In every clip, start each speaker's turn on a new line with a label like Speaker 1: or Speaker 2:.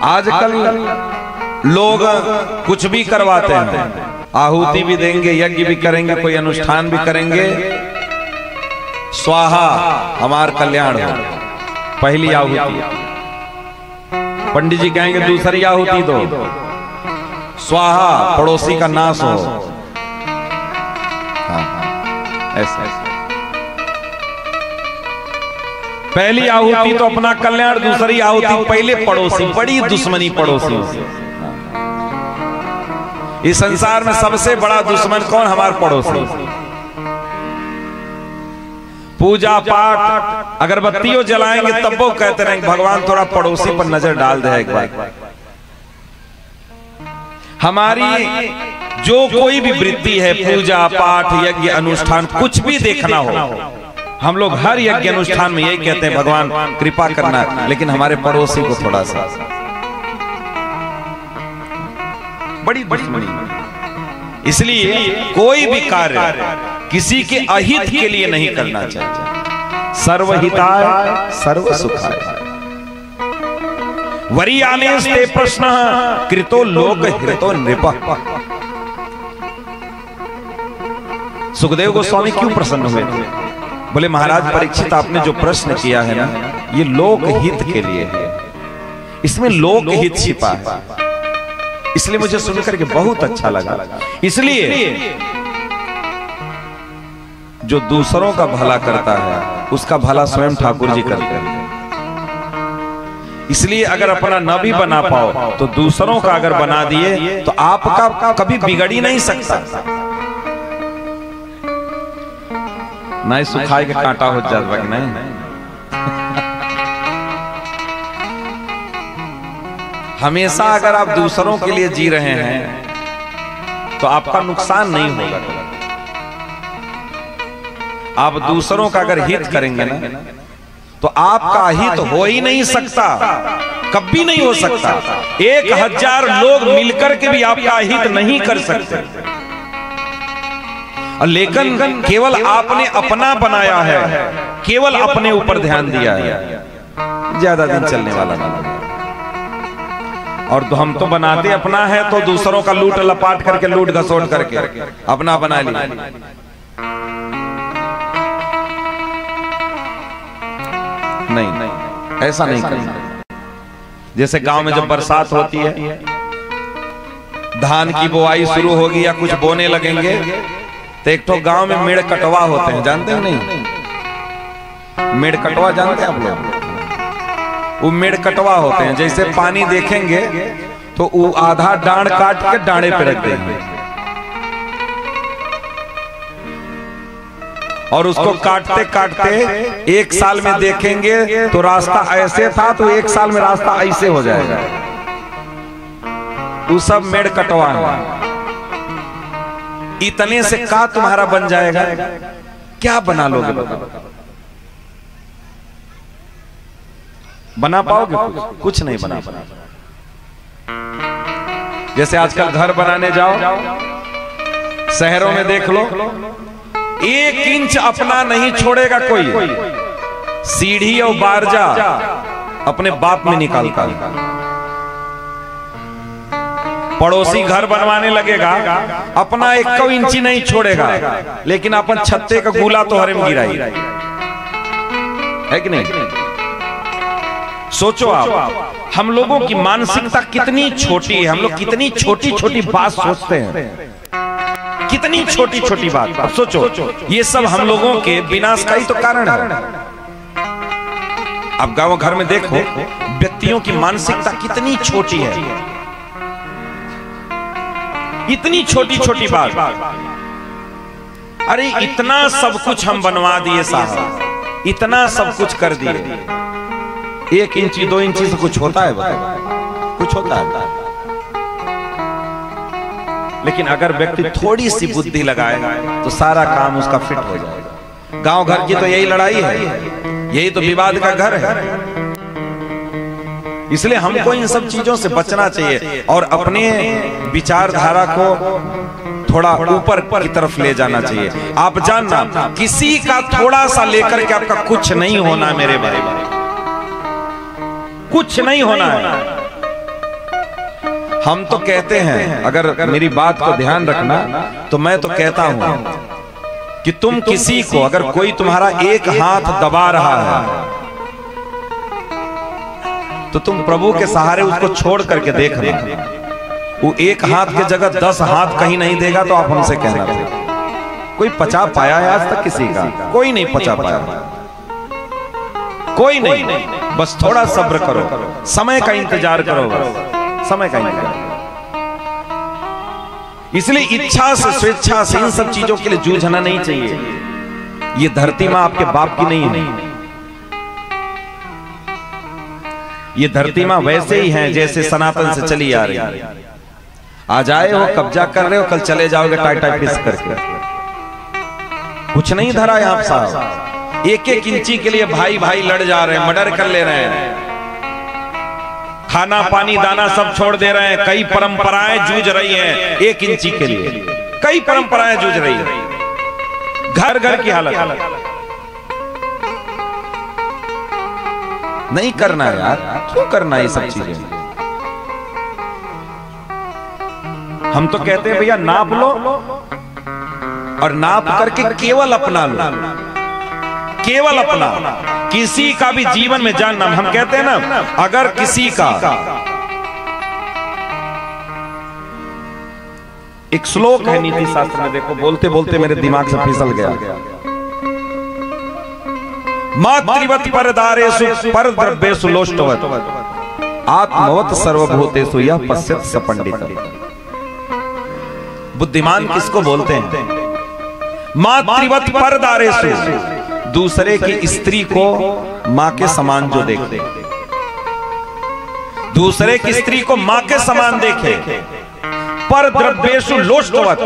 Speaker 1: आजकल लोग कुछ भी करवाते हैं, आहुति भी देंगे, यज्ञ भी करेंगे, कोई अनुष्ठान भी करेंगे, स्वाहा हमार कल्याण हो, पहली आहुति। पंडित जी कहेंगे दूसरी आहुति दो, स्वाहा पड़ोसी का नाश हो। ऐसा पहली आहुति तो अपना कल्याण, दूसरी आहुति पहले पड़ोसी, बड़ी दुश्मनी पड़ोसियों से। इस संसार में सबसे बड़ा दुश्मन कौन? हमारे पड़ोसी। पूजा पाठ अगरबत्तियों जलाएंगे तब वो कहते रहेंगे भगवान थोड़ा पड़ोसी पर नजर डाल दे एक बार। हमारी जो कोई भी वृत्ति है, पूजा पाठ यज्ञ अनुष्ठान कुछ भी देखना हो, हम लोग हर यज्ञ अनुष्ठान में यही कहते हैं भगवान कृपा करना, लेकिन हमारे पड़ोसी को थोड़ा सा बड़ी दुश्मनी। इसलिए कोई भी कार्य किसी के अहित के लिए नहीं करना चाहिए। सर्वहिताय सर्व सुखाय वरीयानेस्ते प्रश्न कृतो लोक हितो नृपः। सुखदेव गोस्वामी क्यों प्रसन्न हुए थे? बोले महाराज परीक्षित, आपने जो प्रश्न किया है ना, ये लोक हित के लिए है, इसमें लोक हित छिपा है, इसलिए मुझे सुनकर के बहुत अच्छा लगा। इसलिए जो दूसरों का भला करता है उसका भला स्वयं ठाकुर जी करते हैं। इसलिए अगर अपना न भी बना पाओ तो दूसरों का अगर बना दिए तो आपका कभी बिगड़ ही नहीं सकता। नहीं सुखाए के कांटा हो जाता कि नहीं। हमेशा अगर आप दूसरों के लिए जी रहे हैं तो आपका नुकसान नहीं होगा। आप दूसरों का अगर हित करेंगे ना तो आपका हित हो ही नहीं सकता, कभी नहीं हो सकता। 1000 लोग मिलकर के भी आपका हित नहीं कर सकते। लेकिन केवल आपने अपना बनाया है, केवल अपने ऊपर ध्यान दिया है, ज्यादा दिन चलने वाला नहीं। और तो हम तो बनाते अपना है तो दूसरों का लूट लपाट करके, लूट घसोट करके अपना बना लिया। नहीं, ऐसा नहीं करना। जैसे गांव में जब बरसात होती है, धान की बुआई शुरू होगी या कुछ बोने लगेंगे तो एक तो गांव में मेड़ कटवा होते हैं, जानते हैं नहीं? मेड़ कटवा जानते हैं आप लोग? वो मेड़ कटवा होते हैं, जैसे पानी देखेंगे तो वो आधा डांड काट के डांडे पे रख देंगे और उसको काटते काटते 1 साल में देखेंगे तो रास्ता ऐसे था तो 1 साल में रास्ता ऐसे हो जाएगा। वो सब मेड़ कटवा है। इतने से का तुम्हारा बन जाएगा? क्या बना लोगे? बना पाओगे? कुछ नहीं बना। जैसे आजकल घर बनाने जाओ, शहरों में देख लो, 1 इंच अपना नहीं छोड़ेगा कोई। सीढ़ी और बारजा अपने बाप में निकालता है। पड़ोसी घर बनवाने लगेगा, अपना 1 इंची नहीं छोड़ेगा, लेकिन अपन छत्ते का गुला तो हरे में गिराई है कि नहीं? सोचो आप, हम लोगों की मानसिकता कितनी छोटी है। हम लोग कितनी छोटी छोटी बात सोचते हैं, कितनी छोटी छोटी बात। अब सोचो, ये सब हम लोगों के विनाश का ही तो कारण है। अब गांव घर में देखो, व्यक्तियों की मानसिकता कितनी छोटी है, इतनी छोटी छोटी बात। अरे इतना सब कुछ हम बनवा दिए साहब, इतना सब कुछ कर दिए, 1 इंची 2 इंची से कुछ होता है? बताओ, कुछ होता है? लेकिन अगर व्यक्ति थोड़ी सी बुद्धि लगाएगा तो सारा काम उसका फिट हो जाएगा। गांव घर की तो यही लड़ाई है, यही तो विवाद का घर है। इसलिए हमको इन सब चीजों से बचना चाहिए और अपने विचारधारा को थोड़ा ऊपर की तरफ ले जाना चाहिए। आप जानना, किसी का थोड़ा सा लेकर के आपका कुछ नहीं होना मेरे भाई, कुछ नहीं होना है। हम तो कहते हैं, अगर मेरी बात को ध्यान रखना, तो मैं तो कहता हूं कि तुम किसी को, अगर कोई तुम्हारा एक हाथ दबा रहा है तो तुम प्रभु के सहारे उसको छोड़ करके देखना। वो एक हाथ की जगह 10 हाथ कहीं नहीं देगा तो आप हमसे कहना थे। कोई पचा पाया है आज तक किसी का? कोई नहीं पचा पाया, कोई नहीं। बस थोड़ा सब्र करो, समय का इंतजार करो, बस समय का इंतजार। इसलिए इच्छा से, स्वेच्छा से इन सब चीजों के लिए जूझना नहीं चाहिए। ये धरती मां आपके बाप की नहीं है। ये धरती मां वैसे ही हैं जैसे सनातन से चली आ रही है। आज आए हो, कब्जा कर रहे हो, कल चले जाओगे टाई पिस करके। कुछ नहीं धरा है आप साहब। एक एक इंची के लिए भाई भाई लड़ जा रहे हैं, मर्डर कर ले रहे हैं, खाना पानी दाना सब छोड़ दे रहे हैं। कई परंपराएं जूझ रही हैं एक इंची के लिए, कई परंपराएं जूझ रही हैं। घर घर की हालत। नहीं करना यार, क्यों करना ये सब चीजें? हम तो कहते हैं भैया नाप लो और नाप करके केवल अपना लो, केवल अपना। किसी का भी जीवन में जानना, हम कहते हैं ना, अगर किसी का, एक श्लोक है नीति शास्त्र में, देखो बोलते बोलते मेरे दिमाग से फिसल गया। मातृवत परदारेषु परद्रव्येषु लोष्टवत् आत्मवत् सर्वभूतेषु यः पश्यत् स पंडितः। बुद्धिमान किसको बोलते हैं? मातृवत परदारेषु, दूसरे की स्त्री को मां के समान जो देखे, दूसरे की स्त्री को मां के समान देखे। परद्रव्येषु लोष्टवत्,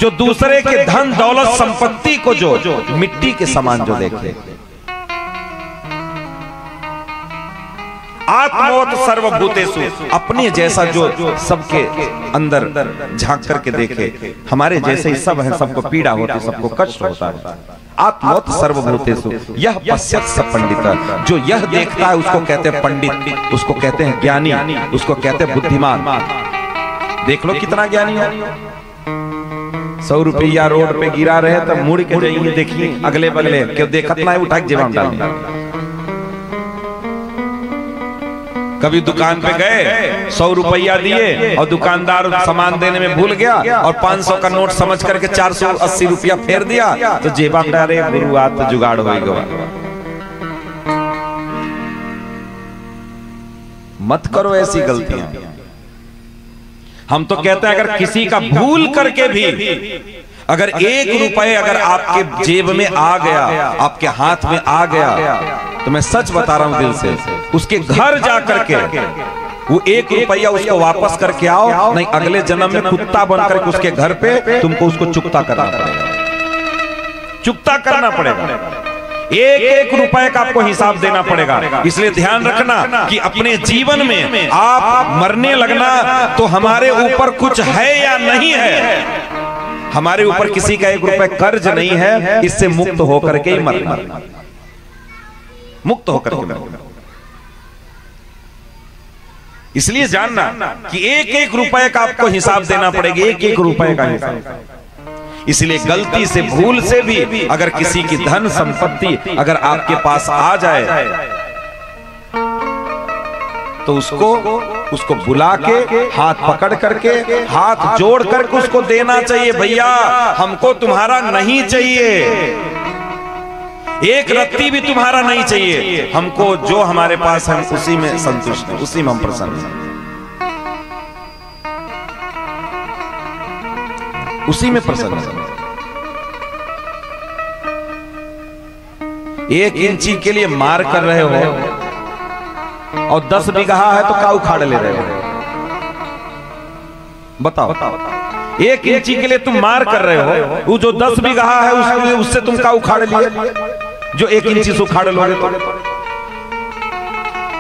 Speaker 1: जो दूसरे के धन दौलत संपत्ति को जो मिट्टी के समान जो देखे। आत्मवत् सर्वभूतेषु, अपने जैसा जो सबके अंदर झांक करके देखे। हमारे जैसे ही सब है, सबको पीड़ा होती, सबको कष्ट होता है। आत्मवत् सर्वभूतेषु यह पश्यत् स पंडितः, जो यह देखता है उसको कहते हैं पंडित, उसको कहते हैं ज्ञानी, उसको कहते हैं बुद्धिमान। देख लो कितना ज्ञानी है। 100 रुपया रोड पे गिरा रहे तो मुड़ के जाइए, देखिए अगले बगले क्यों देखत ना है, उठा के जेब में डाल। कभी दुकान पे गए, 100 रुपया दिए और दुकानदार सामान देने में भूल गया और 500 का नोट समझ करके 480 रुपया फेर दिया, तो जेबा में डाले, गुरुआत तो जुगाड़ होगा। मत करो ऐसी गलतियां। हम तो कहते हैं अगर किसी का भूल करके भी अगर 1 रुपए अगर आपके जेब में आ गया, आपके हाथ में आ गया, तो मैं सच बता रहा हूं दिल से, उसके घर जा करके वो 1 रुपया उसको वापस करके आओ, नहीं अगले जन्म में कुत्ता बन करके उसके घर पे तुमको उसको चुकता करना पड़ेगा, चुकता करना पड़ेगा। 1-1 रुपए का आपको हिसाब देना पड़ेगा। इसलिए ध्यान रखना कि अपने जीवन में आप मरने लगना तो हमारे ऊपर कुछ है या नहीं है, हमारे ऊपर किसी का 1 रुपए कर्ज नहीं है, इससे मुक्त होकर के ही मरना, मुक्त होकर के मरना। इसलिए जानना कि 1-1 रुपए का आपको हिसाब देना पड़ेगा, 1-1 रुपए का हिसाब। इसलिए गलती से भूल से भी अगर किसी की धन संपत्ति अगर आपके पास आ जाए तो उसको बुला के हाथ पकड़ करके हाथ जोड़ करके उसको देना चाहिए। भैया हमको तुम्हारा नहीं चाहिए, एक रत्ती भी तुम्हारा नहीं चाहिए, हमको जो हमारे पास है उसी में संतुष्ट है, उसी में हम प्रसन्न हैं, उसी में प्रसन्न है। 1 इंची के लिए मार कर रहे हो और 10 बीघा है तो का उखाड़ ले रहे हो? बताओ। 1 इंची के लिए तुम मार कर रहे हो, वो जो 10 बीघा है उससे तुम का उखाड़ लिए, जो 1 इंची से उखाड़ लोगे तो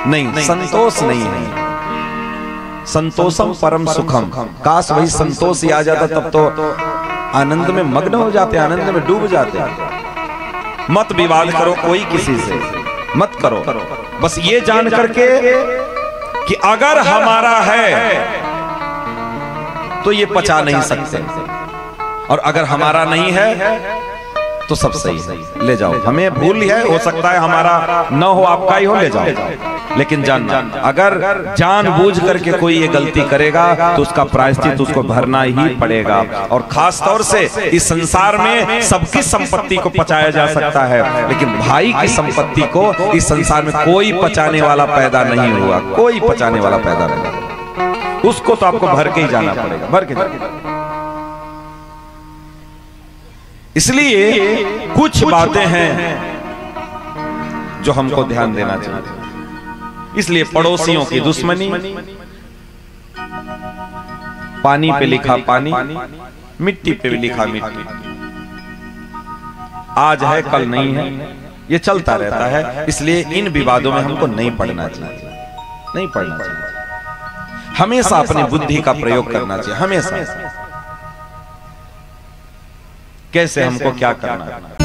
Speaker 1: नहीं, संतोष नहीं है। संतोषम परम सुखम, काश वही संतोष ही आ जाता, तब तो आनंद में मग्न हो जाते, आनंद में डूब जाते। मत विवाद करो कोई किसी से, मत करो। बस ये जान करके कि अगर हमारा है तो ये पचा नहीं सकते, और अगर हमारा नहीं है तो सब सही है, ले जाओ। हमें भूल है, हो सकता है हमारा न हो, आपका ही हो, ले जाओ। लेकिन जानना, अगर जानबूझ करके कोई ये गलती करेगा तो उसका प्रायश्चित उसको भरना ही पड़ेगा। और खास तौर से इस संसार में सबकी संपत्ति को पचाया जा सकता है, लेकिन भाई की संपत्ति को इस संसार में कोई पचाने वाला पैदा नहीं हुआ, कोई पचाने वाला पैदा नहीं। उसको तो आपको भर के ही जाना पड़ेगा, भर के। इसलिए कुछ बातें हैं जो हमको ध्यान देना चाहिए। इसलिए पड़ोसियों की दुश्मनी, पानी पे लिखा पानी, मिट्टी पे भी लिखा मिट्टी, आज है कल नहीं है, ये चलता रहता है। इसलिए इन विवादों में हमको नहीं पड़ना चाहिए, नहीं पड़ना चाहिए। हमेशा अपनी बुद्धि का प्रयोग करना चाहिए, हमेशा। कैसे हमको क्या करना है।